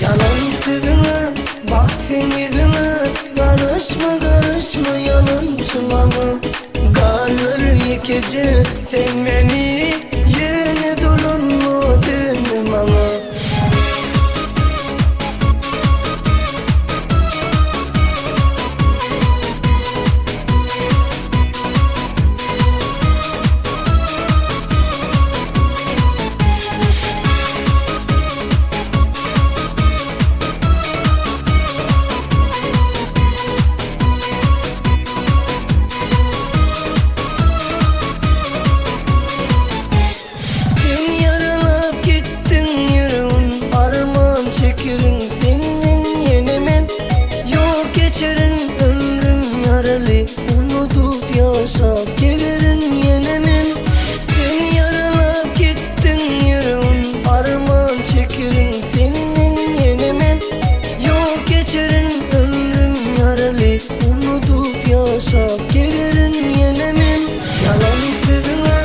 Yalan tüdüme, baktın yüzüme. Karışma karışma yalancıma mı? Kalır yıkıcı sen beni. Yeni dolun mu dönüm ama. Senin yenemen yok geçerin ömrüm yaralı. Unutup yaşap gelirin yenemen. Sen yaralap gittin yüreğim armağan çekerim. Senin yenemen yok geçerin ömrüm yaralı. Unutup yaşap gelirin yenemen. Yalan sözüme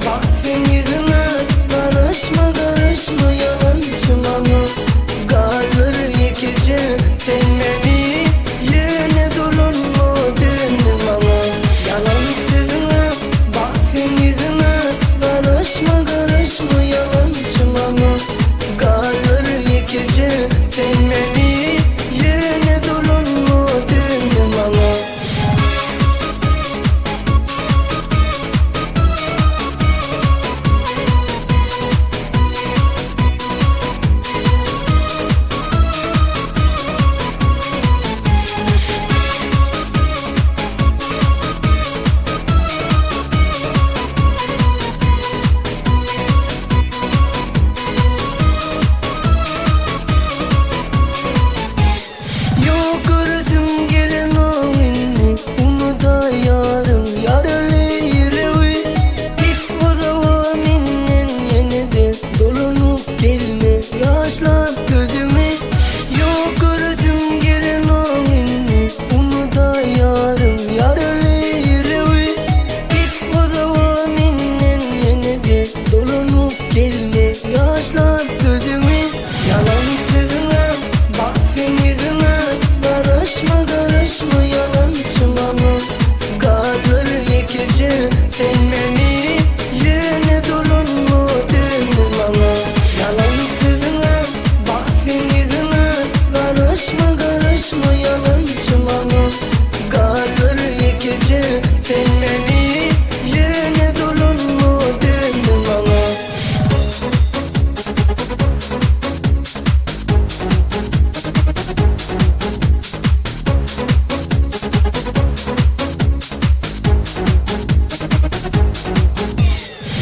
bak sen yüzüme. Karışma karışma yalancıma mı? Kalır yıkıcı sen beni. Yine dolun mu dönüm ama. Yalan sözüme bak sen yüzüme. Karışma karışma yalancıma mı? Kalır yıkıcı sen beni. Yine dolun mu dönüm ama. Yaşlar gözümü yok gözüm gelin o günü. Onu da yarım yaralı yüreği. Git o zaman innen yine de dolunup gelme. Yaşlar gözümü yalan sözüme bak sen yüzüme. Karışma karışma yalancıma mı? Kalır yıkıcı sen beni. Yine dolunma dönüm ama. Yalan sözüme bak sen yüzüme. Karışma karışma yalancıma mı? Kalır yıkıcı sen beni. Yine dolunma dönüm ama.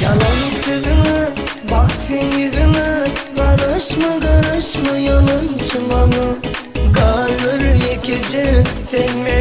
Yalan sözüme bak sen yüzüme. Karışma karışma yalancıma mı? Kalır yıkıcı sen beni.